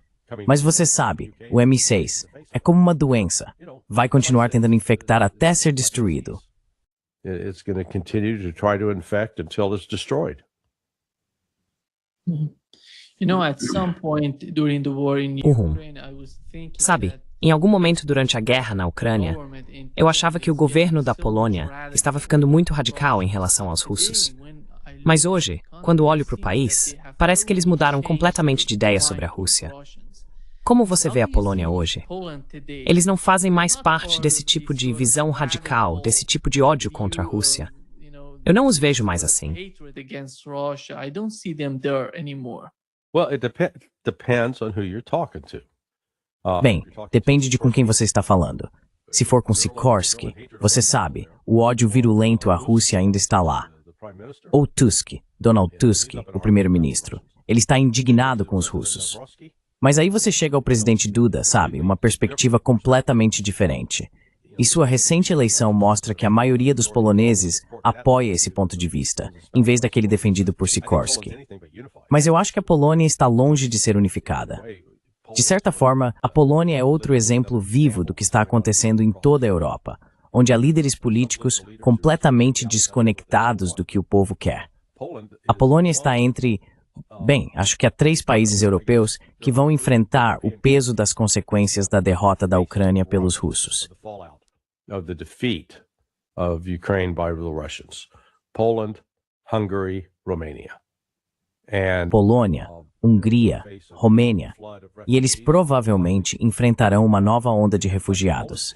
Speaker 3: Mas você sabe, o M6 é como uma doença. Vai continuar tentando infectar até ser destruído.
Speaker 4: It's going to continue to try to infect until it's destroyed.
Speaker 2: At some point during the war in Ukraine, I was thinking
Speaker 1: Sabe,
Speaker 2: that
Speaker 1: em algum momento durante a guerra na Ucrânia, eu achava que o governo da Polônia estava ficando muito radical em relação aos russos. Mas hoje, quando olho para o país, parece que eles mudaram completamente de ideia sobre a Rússia. Como você vê a Polônia hoje? Eles não fazem mais parte desse tipo de visão radical, desse tipo de ódio contra a Rússia. Eu não os vejo mais assim.
Speaker 4: Well, it depends on who you're talking to.
Speaker 3: Bem, depende de com quem você está falando. Se for com Sikorsky, você sabe, o ódio virulento à Rússia ainda está lá. Ou Tusk, Donald Tusk, o primeiro-ministro. Ele está indignado com os russos. Mas aí você chega ao presidente Duda, sabe, uma perspectiva completamente diferente. E sua recente eleição mostra que a maioria dos poloneses apoia esse ponto de vista, em vez daquele defendido por Sikorsky. Mas eu acho que a Polônia está longe de ser unificada. De certa forma, a Polônia é outro exemplo vivo do que está acontecendo em toda a Europa, onde há líderes políticos completamente desconectados do que o povo quer. A Polônia está entre... Bem, acho que há 3 países europeus que vão enfrentar o peso das consequências da derrota da Ucrânia pelos russos.
Speaker 4: Of the defeat of Ukraine by the Russians. Poland, Hungary, Romania. And
Speaker 3: Polônia, Hungria, Romênia, e eles provavelmente enfrentarão uma nova onda de refugiados.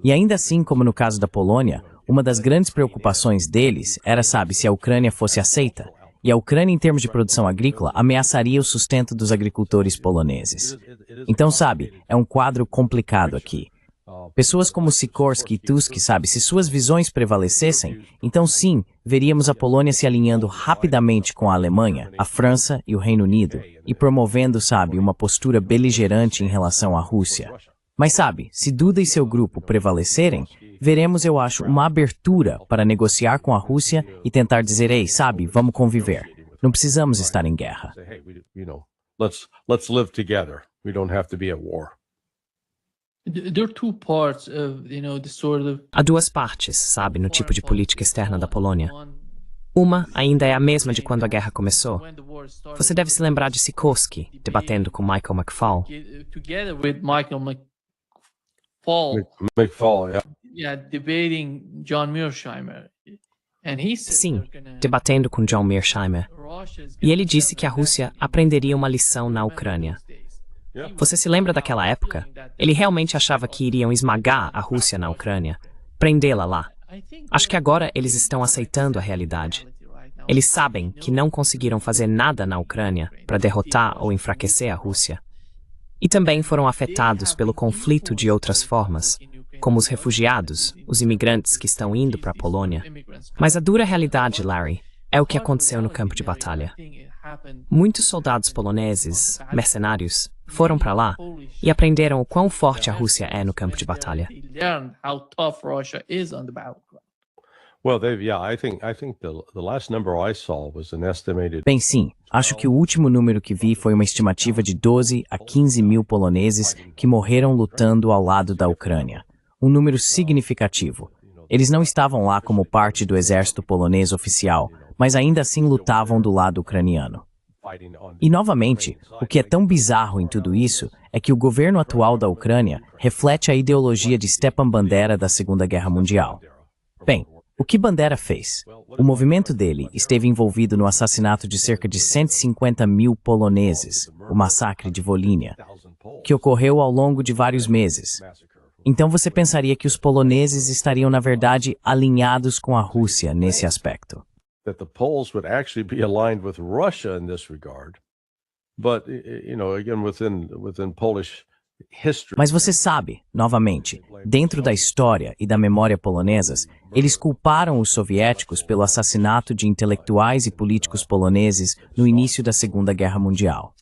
Speaker 3: E ainda assim, como no caso da Polônia, uma das grandes preocupações deles era, sabe, se a Ucrânia fosse aceita. E a Ucrânia, em termos de produção agrícola, ameaçaria o sustento dos agricultores poloneses. Então, sabe, é um quadro complicado aqui. Pessoas como Sikorsky e Tusk, sabe, se suas visões prevalecessem, então sim, veríamos a Polônia se alinhando rapidamente com a Alemanha, a França e o Reino Unido, e promovendo, sabe, uma postura beligerante em relação à Rússia. Mas sabe, se Duda e seu grupo prevalecerem, veremos, eu acho, uma abertura para negociar com a Rússia e tentar dizer, ei, sabe, vamos conviver. Não precisamos estar em guerra.
Speaker 4: Let's live together. We don't have to be at war.
Speaker 2: There are two parts of, the sort of...
Speaker 1: Há 2 partes, sabe, no tipo de política externa da Polônia. Uma ainda é a mesma de quando a guerra começou. Você deve se lembrar de Sikorsky debatendo com Michael McFaul.
Speaker 2: Together with Michael McFaul, debating John Mearsheimer. And he said
Speaker 1: Sim, debatendo com John Mearsheimer. E ele disse que a Rússia aprenderia uma lição na Ucrânia. Você se lembra daquela época? Ele realmente achava que iriam esmagar a Rússia na Ucrânia, prendê-la lá. Acho que agora eles estão aceitando a realidade. Eles sabem que não conseguiram fazer nada na Ucrânia para derrotar ou enfraquecer a Rússia. E também foram afetados pelo conflito de outras formas, como os refugiados, os imigrantes que estão indo para a Polônia. Mas a dura realidade, Larry, é o que aconteceu no campo de batalha. Muitos soldados poloneses, mercenários, foram para lá e aprenderam o quão forte a Rússia é no campo de batalha.
Speaker 4: Well, I think the last number I saw was an estimated.
Speaker 3: Bem, sim, acho que o último número que vi foi uma estimativa de 12 a 15 mil poloneses que morreram lutando ao lado da Ucrânia. Um número significativo. Eles não estavam lá como parte do exército polonês oficial, mas ainda assim lutavam do lado ucraniano. E, novamente, o que é tão bizarro em tudo isso é que o governo atual da Ucrânia reflete a ideologia de Stepan Bandera da Segunda Guerra Mundial. Bem, o que Bandera fez? O movimento dele esteve envolvido no assassinato de cerca de 150 mil poloneses, o massacre de Volhynia, que ocorreu ao longo de vários meses. Então você pensaria que os poloneses estariam, na verdade, alinhados com a Rússia nesse aspecto.
Speaker 4: That the Poles would actually be aligned with Russia in this regard. But, again, within Polish history.
Speaker 3: Mas você sabe, novamente, dentro da história e da memória polonesas, eles culparam os soviéticos pelo assassinato de intelectuais e políticos poloneses no início da Segunda Guerra Mundial.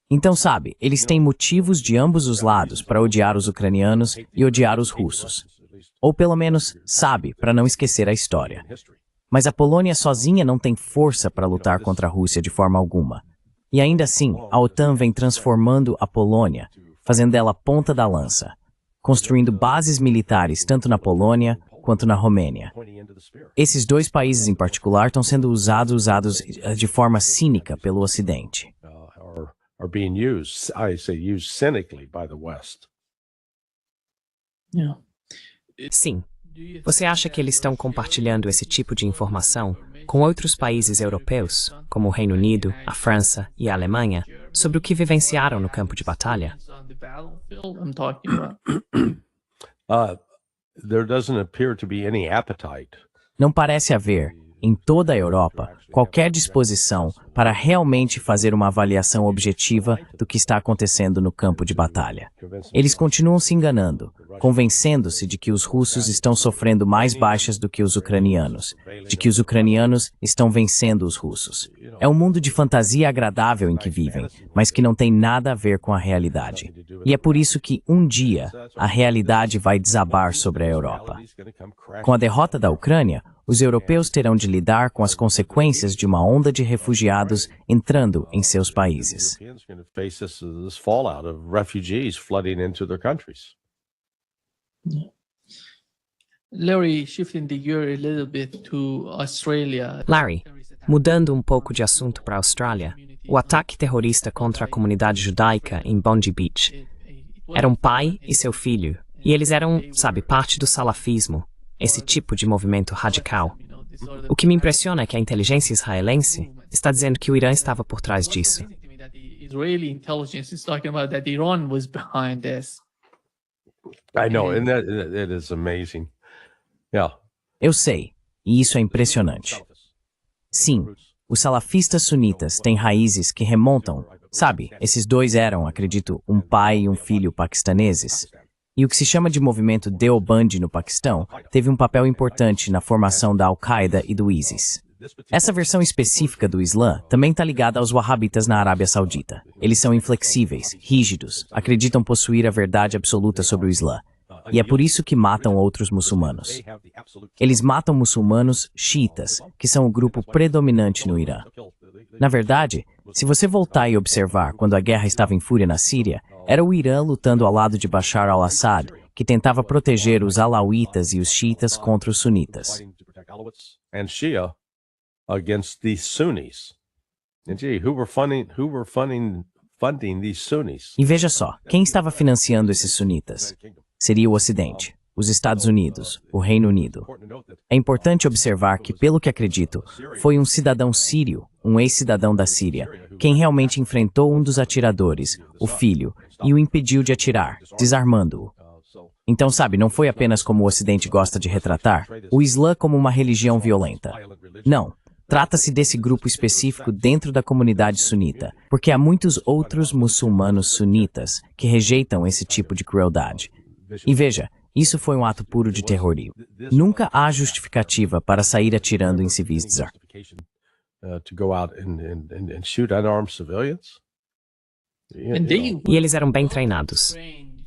Speaker 3: Então, sabe, eles têm motivos de ambos os lados para odiar os ucranianos e odiar os russos. Ou pelo menos, sabe, para não esquecer a história. Mas a Polônia sozinha não tem força para lutar contra a Rússia de forma alguma. E ainda assim, a OTAN vem transformando a Polônia, fazendo dela a ponta da lança, construindo bases militares tanto na Polônia quanto na Romênia. Esses dois países em particular estão sendo usados de forma cínica pelo Ocidente.
Speaker 4: Are being used, I say used cynically by the West.
Speaker 2: Yeah.
Speaker 1: Sim. Você acha que eles estão compartilhando esse tipo de informação com outros países europeus, como o Reino Unido, a França e a Alemanha, sobre o que vivenciaram no campo de batalha?
Speaker 2: I'm talking about.
Speaker 4: There doesn't appear to be any appetite.
Speaker 3: Não parece haver, em toda a Europa, qualquer disposição para realmente fazer uma avaliação objetiva do que está acontecendo no campo de batalha. Eles continuam se enganando, convencendo-se de que os russos estão sofrendo mais baixas do que os ucranianos, de que os ucranianos estão vencendo os russos. É um mundo de fantasia agradável em que vivem, mas que não tem nada a ver com a realidade. E é por isso que, um dia, a realidade vai desabar sobre a Europa. Com a derrota da Ucrânia, os europeus terão de lidar com as consequências de uma onda de refugiados entrando em seus países.
Speaker 4: Europeans are going to face this fallout of refugees flooding into their countries.
Speaker 2: Larry, shifting the gear a little bit to Australia.
Speaker 1: Larry, mudando um pouco de assunto para a Austrália, o ataque terrorista contra a comunidade judaica em Bondi Beach era um pai e seu filho, e eles eram, sabe, parte do salafismo, esse tipo de movimento radical. O que me impressiona é que a inteligência israelense está dizendo que o Irã estava por trás disso.
Speaker 2: Israeli intelligence is talking about that Iran was behind this.
Speaker 4: I know, and that is amazing. Yeah.
Speaker 3: Eu sei, e isso é impressionante. Sim, os salafistas sunitas têm raízes que remontam, sabe, esses dois eram, acredito, um pai e um filho paquistaneses. E o que se chama de movimento Deobandi no Paquistão teve um papel importante na formação da Al-Qaeda e do ISIS. Essa versão específica do Islã também está ligada aos wahhabitas na Arábia Saudita. Eles são inflexíveis, rígidos, acreditam possuir a verdade absoluta sobre o Islã. E é por isso que matam outros muçulmanos. Eles matam muçulmanos xiitas, que são o grupo predominante no Irã. Na verdade, se você voltar e observar quando a guerra estava em fúria na Síria, era o Irã lutando ao lado de Bashar al-Assad, que tentava proteger os alauítas e os xiitas contra os sunitas.
Speaker 4: And Shia against the Sunnis. And gee, who were funding these Sunnis?
Speaker 3: E veja só, quem estava financiando esses sunitas? Seria o Ocidente, os Estados Unidos, o Reino Unido. É importante observar que, pelo que acredito, foi um cidadão sírio, um ex-cidadão da Síria, quem realmente enfrentou um dos atiradores, o filho, e o impediu de atirar, desarmando-o. Então, sabe, não foi apenas como o Ocidente gosta de retratar, o Islã como uma religião violenta. Não. Trata-se desse grupo específico dentro da comunidade sunita, porque há muitos outros muçulmanos sunitas que rejeitam esse tipo de crueldade. E veja, isso foi um ato puro de terrorismo. Nunca há justificativa para sair atirando em civis desarmados.
Speaker 4: To go out and shoot unarmed civilians?
Speaker 1: E eles eram bem treinados.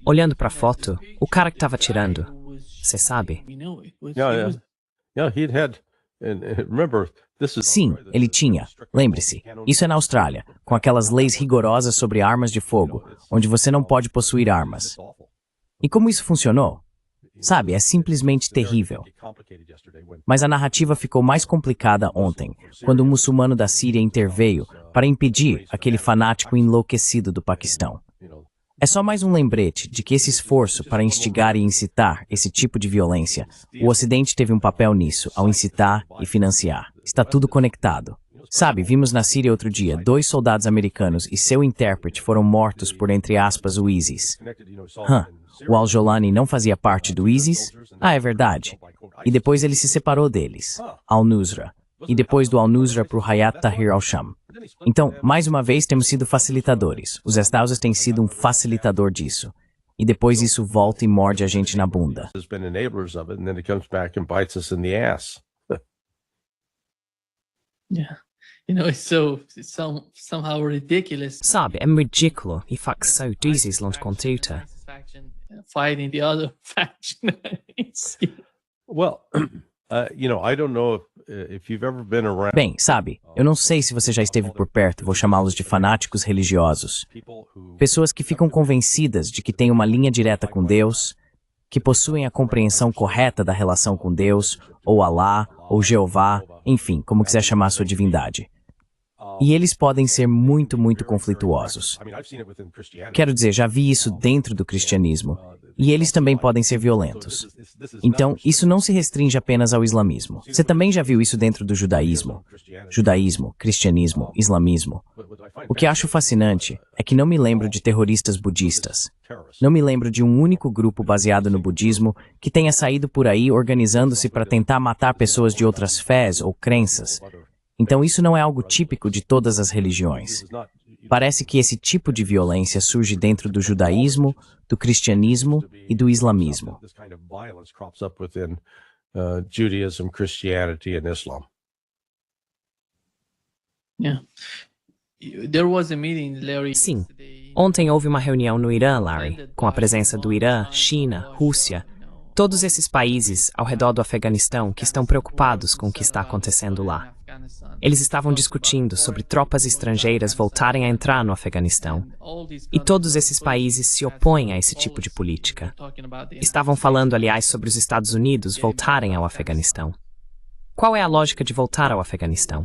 Speaker 1: Olhando para a foto, o cara que estava atirando, você sabe?
Speaker 4: Yeah, he'd had, and remember, this is...
Speaker 3: Sim, ele tinha. Lembre-se, isso é na Austrália, com aquelas leis rigorosas sobre armas de fogo, onde você não pode possuir armas. E como isso funcionou? Sabe, é simplesmente terrível. Mas a narrativa ficou mais complicada ontem, quando um muçulmano da Síria interveio para impedir aquele fanático enlouquecido do Paquistão. É só mais um lembrete de que esse esforço para instigar e incitar esse tipo de violência, o Ocidente teve um papel nisso, ao incitar e financiar. Está tudo conectado. Sabe, vimos na Síria outro dia, 2 soldados americanos e seu intérprete foram mortos por, entre aspas, o ISIS. O al-Jolani não fazia parte do ISIS? Ah, é verdade. E depois ele se separou deles, al-Nusra. E depois do al-Nusra para o Hayat Tahrir al-Sham. Então, mais uma vez, temos sido facilitadores. Os Estados têm sido um facilitador disso. E depois isso volta e morde a gente na bunda.
Speaker 4: Has been enablers of it, and then it comes back and bites us in the ass.
Speaker 2: Yeah. It's somehow ridiculous.
Speaker 1: Sabe, é ridículo e facções lont computer.
Speaker 2: Fighting the other faction.
Speaker 4: Well, I don't know if you've ever been around
Speaker 3: Bem, sabe, eu não sei se você já esteve por perto, vou chamá-los de fanáticos religiosos.
Speaker 4: people who
Speaker 3: Pessoas que ficam convencidas de que têm uma linha direta com Deus, que possuem a compreensão correta da relação com Deus, ou Alá, ou Jeová, enfim, como quiser chamar sua divindade. E eles podem ser muito, muito conflituosos. Quero dizer, já vi isso dentro do cristianismo. E eles também podem ser violentos. Então, isso não se restringe apenas ao islamismo. Você também já viu isso dentro do judaísmo. Judaísmo, cristianismo, islamismo. O que acho fascinante é que não me lembro de terroristas budistas. Não me lembro de um único grupo baseado no budismo que tenha saído por aí organizando-se para tentar matar pessoas de outras fés ou crenças. Então isso não é algo típico de todas as religiões. Parece que esse tipo de violência surge dentro do judaísmo, do cristianismo e do islamismo.
Speaker 4: This kind of violence crops up within Judaism, Christianity, and Islam.
Speaker 2: Yeah. There was a meeting, Larry.
Speaker 1: Sim.
Speaker 2: yesterday.
Speaker 1: Ontem houve uma reunião no Irã, Larry, com a presença do Irã, China, Rússia, todos esses países ao redor do Afeganistão que estão preocupados com o que está acontecendo lá. Eles estavam discutindo sobre tropas estrangeiras voltarem a entrar no Afeganistão. E todos esses países se opõem a esse tipo de política. Estavam falando, aliás, sobre os Estados Unidos voltarem ao Afeganistão. Qual é a lógica de voltar ao Afeganistão?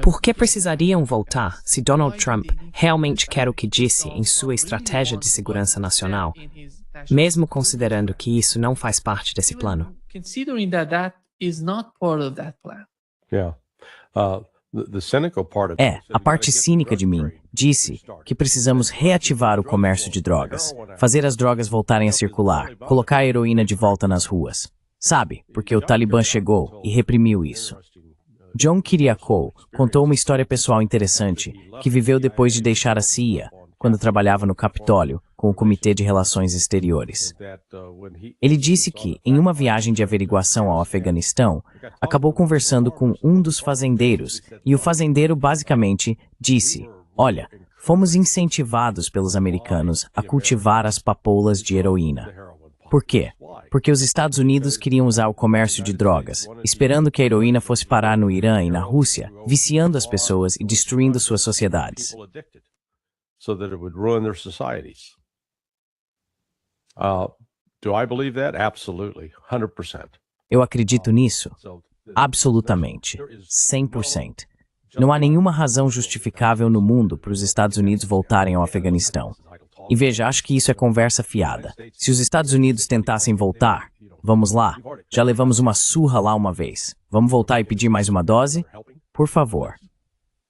Speaker 1: Por que precisariam voltar se Donald Trump realmente quer o que disse em sua estratégia de segurança nacional, mesmo considerando que isso não faz parte desse plano?
Speaker 2: Considering that is not part of that plan.
Speaker 4: Yeah. The cynical part of
Speaker 3: É, a parte cínica de mim disse que precisamos reativar o comércio de drogas, fazer as drogas voltarem a circular, colocar a heroína de volta nas ruas. Sabe, porque o Talibã chegou e reprimiu isso. John Kiriakou contou uma história pessoal interessante que viveu depois de deixar a CIA, quando trabalhava no Capitólio, com o Comitê de Relações Exteriores. Ele disse que, em uma viagem de averiguação ao Afeganistão, acabou conversando com um dos fazendeiros, e o fazendeiro basicamente disse: "Olha, fomos incentivados pelos americanos a cultivar as papoulas de heroína. Por quê? Porque os Estados Unidos queriam usar o comércio de drogas, esperando que a heroína fosse parar no Irã e na Rússia, viciando as pessoas e destruindo suas sociedades."
Speaker 4: So that it would ruin their societies. Do I believe that? Absolutely, 100%.
Speaker 3: Eu acredito nisso? Absolutamente. 100%. Não há nenhuma razão justificável no mundo para os Estados Unidos voltarem ao Afeganistão. E veja, acho que isso é conversa fiada. Se os Estados Unidos tentassem voltar, vamos lá, já levamos uma surra lá uma vez. Vamos voltar e pedir mais uma dose? Por favor.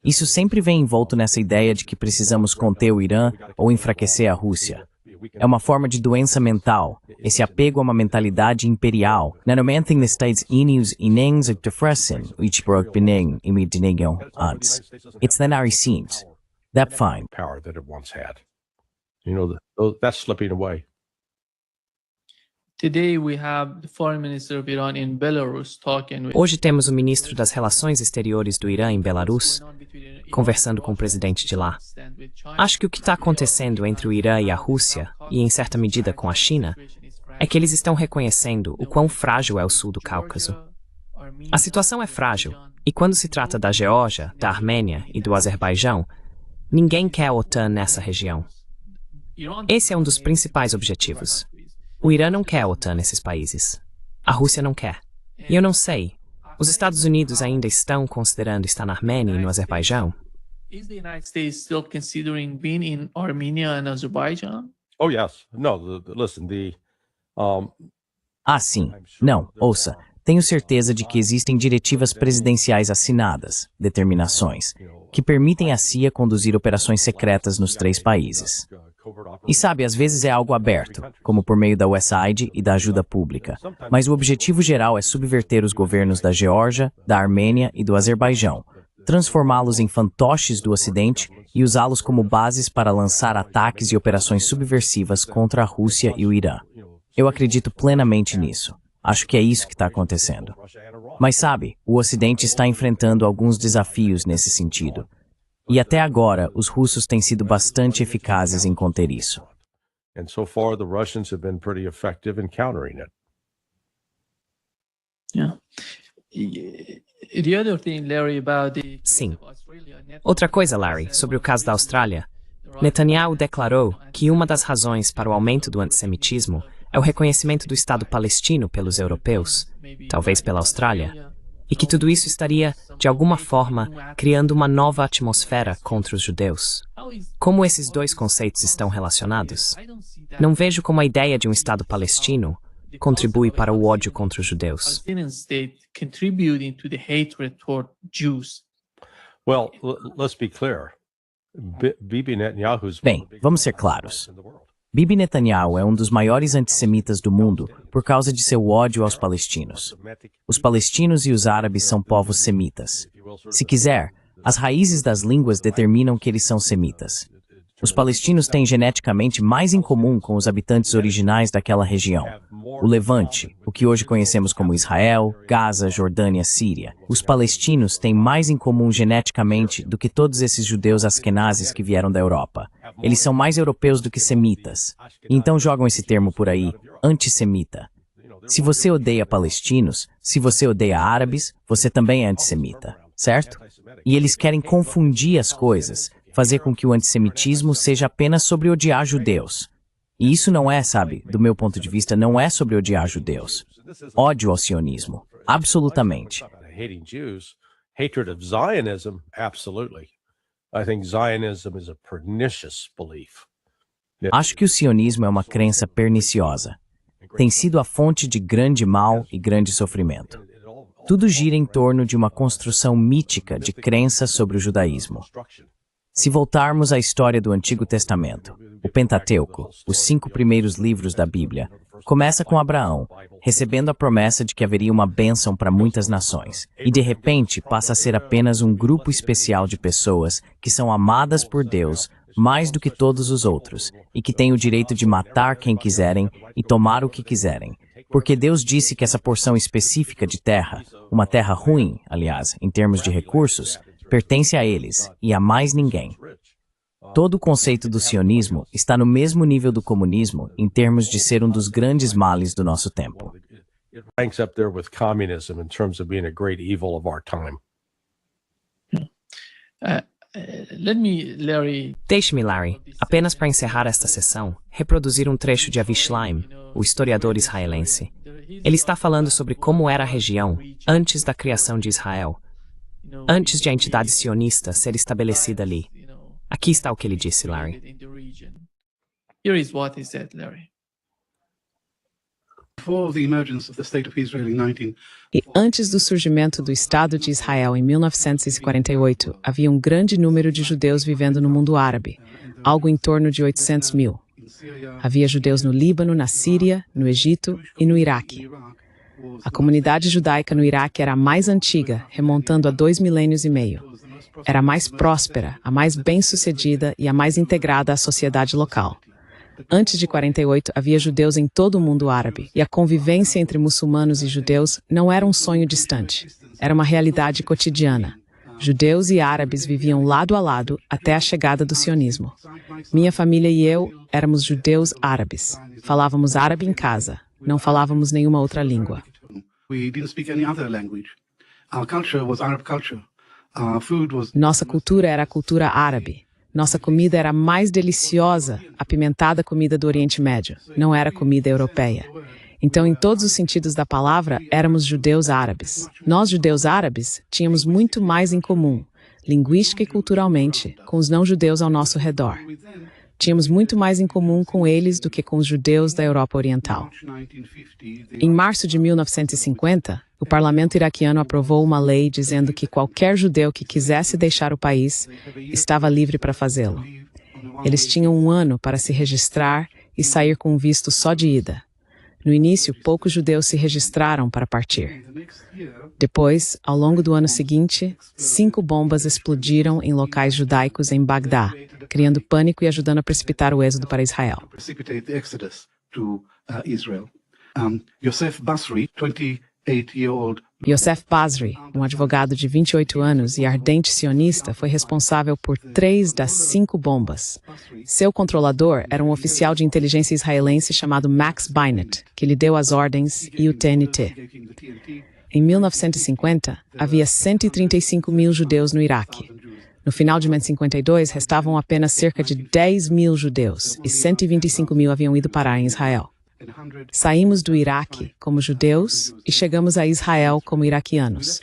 Speaker 3: Isso sempre vem envolto nessa ideia de que precisamos conter o Irã ou enfraquecer a Rússia. É uma forma de doença mental, esse apego a uma mentalidade imperial. Nanomanting the States Unidos inengs defressen, Ichbrok beneng imidinegam antes. It's then our seems. That fine.
Speaker 4: Power that it once had. That's slipping away.
Speaker 2: Today we have the foreign minister of Iran in Belarus talking with
Speaker 1: Hoje temos o ministro das Relações Exteriores do Irã em Belarus conversando com o presidente de lá. Acho que o que está acontecendo entre o Irã e a Rússia, e em certa medida com a China, é que eles estão reconhecendo o quão frágil é o sul do Cáucaso. A situação é frágil, e quando se trata da Geórgia, da Armênia e do Azerbaijão, ninguém quer a OTAN nessa região. Esse é um dos principais objetivos. O Irã não quer a OTAN nesses países. A Rússia não quer. E eu não sei. Os Estados Unidos ainda estão considerando estar na Armênia e no Azerbaijão?
Speaker 2: Is the United States still considering being in Armenia and Azerbaijan?
Speaker 4: Oh yes. No, listen,
Speaker 3: Ah, sim. Não, ouça. Tenho certeza de que existem diretivas presidenciais assinadas, determinações, que permitem à CIA conduzir operações secretas nos 3 países. E sabe, às vezes é algo aberto, como por meio da USAID e da ajuda pública, mas o objetivo geral é subverter os governos da Geórgia, da Armênia e do Azerbaijão, transformá-los em fantoches do Ocidente e usá-los como bases para lançar ataques e operações subversivas contra a Rússia e o Irã. Eu acredito plenamente nisso. Acho que é isso que está acontecendo. Mas sabe, o Ocidente está enfrentando alguns desafios nesse sentido. E até agora, os russos têm sido bastante eficazes em conter isso.
Speaker 4: And so far, the Russians have been pretty effective in countering it.
Speaker 2: Yeah. The other thing, Larry, about the
Speaker 1: Sim. Outra coisa, Larry, sobre o caso da Austrália. Netanyahu declarou que uma das razões para o aumento do antissemitismo é o reconhecimento do Estado palestino pelos europeus, talvez pela Austrália, e que tudo isso estaria, de alguma forma, criando uma nova atmosfera contra os judeus. Como esses dois conceitos estão relacionados? Não vejo como a ideia de um Estado palestino contribui para o ódio contra os judeus.
Speaker 4: Well, let's be clear. Bibi Netanyahu's
Speaker 3: Bem, vamos ser claros. Bibi Netanyahu é um dos maiores antissemitas do mundo por causa de seu ódio aos palestinos. Os palestinos e os árabes são povos semitas. Se quiser, as raízes das línguas determinam que eles são semitas. Os palestinos têm geneticamente mais em comum com os habitantes originais daquela região. O Levante, o que hoje conhecemos como Israel, Gaza, Jordânia, Síria. Os palestinos têm mais em comum geneticamente do que todos esses judeus askenazes que vieram da Europa. Eles são mais europeus do que semitas. E então jogam esse termo por aí, antissemita. Se você odeia palestinos, se você odeia árabes, você também é antissemita, certo? E eles querem confundir as coisas, fazer com que o antissemitismo seja apenas sobre odiar judeus. E isso não é, sabe, do meu ponto de vista, não é sobre odiar judeus. Ódio ao sionismo, absolutamente.
Speaker 4: hating Jews, hatred of Zionism, absolutely. I think Zionism is a pernicious belief.
Speaker 3: Acho que o sionismo é uma crença perniciosa. Tem sido a fonte de grande mal e grande sofrimento. Tudo gira em torno de uma construção mítica de crença sobre o judaísmo. Se voltarmos à história do Antigo Testamento, o Pentateuco, os 5 primeiros livros da Bíblia, começa com Abraão, recebendo a promessa de que haveria uma bênção para muitas nações, e de repente passa a ser apenas um grupo especial de pessoas que são amadas por Deus mais do que todos os outros, e que têm o direito de matar quem quiserem e tomar o que quiserem, porque Deus disse que essa porção específica de terra, uma terra ruim, aliás, em termos de recursos, pertence a eles e a mais ninguém. Todo o conceito do sionismo está no mesmo nível do comunismo em termos de ser um dos grandes males do nosso tempo.
Speaker 4: It ranks up there with communism in terms of being a great evil of our time.
Speaker 1: Deixe-me, Larry, apenas para encerrar esta sessão, reproduzir um trecho de Avi Shlaim, o historiador israelense. Ele está falando sobre como era a região antes da criação de Israel, antes de a entidade sionista ser estabelecida ali. Aqui está o que ele disse, Larry.
Speaker 2: Here is what he said, Larry.
Speaker 6: E antes do surgimento do Estado de Israel em 1948, havia um grande número de judeus vivendo no mundo árabe, algo em torno de 800 mil. Havia judeus no Líbano, na Síria, no Egito e no Iraque. A comunidade judaica no Iraque era a mais antiga, remontando a 2 milênios e meio. Era a mais próspera, a mais bem-sucedida e a mais integrada à sociedade local. Antes de 48, havia judeus em todo o mundo árabe, e a convivência entre muçulmanos e judeus não era um sonho distante. Era uma realidade cotidiana. Judeus e árabes viviam lado a lado até a chegada do sionismo. Minha família e eu éramos judeus árabes. Falávamos árabe em casa. Não falávamos nenhuma outra língua. Nossa cultura era a cultura árabe. Nossa comida era a mais deliciosa, apimentada comida do Oriente Médio. Não era comida europeia. Então, em todos os sentidos da palavra, éramos judeus árabes. Nós, judeus árabes, tínhamos muito mais em comum, linguística e culturalmente, com os não-judeus ao nosso redor. Tínhamos muito mais em comum com eles do que com os judeus da Europa Oriental. Em março de 1950, o parlamento iraquiano aprovou uma lei dizendo que qualquer judeu que quisesse deixar o país estava livre para fazê-lo. Eles tinham 1 ano para se registrar e sair com um visto só de ida. No início, poucos judeus se registraram para partir. Depois, ao longo do ano seguinte, 5 bombas explodiram em locais judaicos em Bagdá, criando pânico e ajudando a precipitar o êxodo para Israel. Yosef Basri, um advogado de 28 anos e ardente sionista, foi responsável por 3 das 5 bombas. Seu controlador era um oficial de inteligência israelense chamado Max Beinet, que lhe deu as ordens e o TNT. Em 1950, havia 135 mil judeus no Iraque. No final de 1952, restavam apenas cerca de 10 mil judeus e 125 mil haviam ido parar em Israel. Saímos do Iraque como judeus e chegamos a Israel como iraquianos.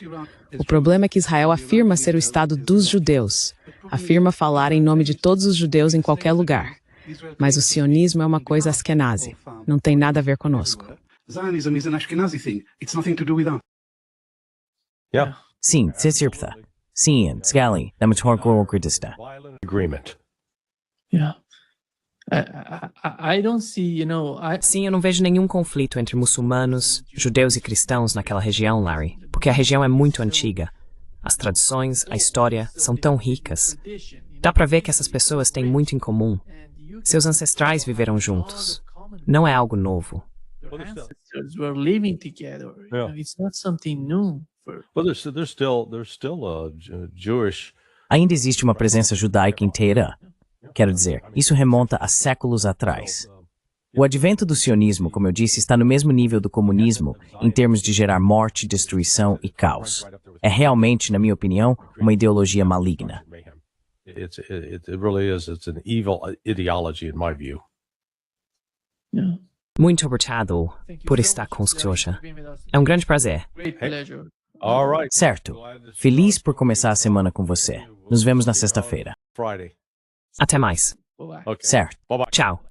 Speaker 6: O problema é que Israel afirma ser o Estado dos judeus, afirma falar em nome de todos os judeus em qualquer lugar. Mas o sionismo é uma coisa askenazi, não tem nada a ver conosco.
Speaker 4: Yeah.
Speaker 3: Sim, Tsirptha. Sim, Sgali, Damatorkordista.
Speaker 4: Agreement.
Speaker 2: Yeah. I don't see,
Speaker 1: Sim, eu não vejo nenhum conflito entre muçulmanos, judeus e cristãos naquela região, Larry, porque a região é muito antiga. As tradições, a história são tão ricas. Dá pra ver que essas pessoas têm muito em comum. Seus ancestrais viveram juntos. Não é algo novo.
Speaker 2: ancestors were living together. It's not something new.
Speaker 4: Well, there's still Jewish.
Speaker 3: Ainda existe uma presença judaica em Teherã. Quero dizer, isso remonta a séculos atrás. O advento do sionismo, como eu disse, está no mesmo nível do comunismo em termos de gerar morte, destruição e caos. É realmente, na minha opinião, uma ideologia maligna.
Speaker 4: It really is. It's an evil ideology, in my view.
Speaker 2: Yeah.
Speaker 1: Muito obrigado por estar conosco hoje. É um grande prazer.
Speaker 2: Great pleasure.
Speaker 4: All right.
Speaker 3: Certo. Feliz por começar a semana com você. Nos vemos na sexta-feira.
Speaker 4: Friday.
Speaker 1: Até mais.
Speaker 2: Bye-bye.
Speaker 4: Okay.
Speaker 3: Certo.
Speaker 4: Bye-bye.
Speaker 1: Tchau.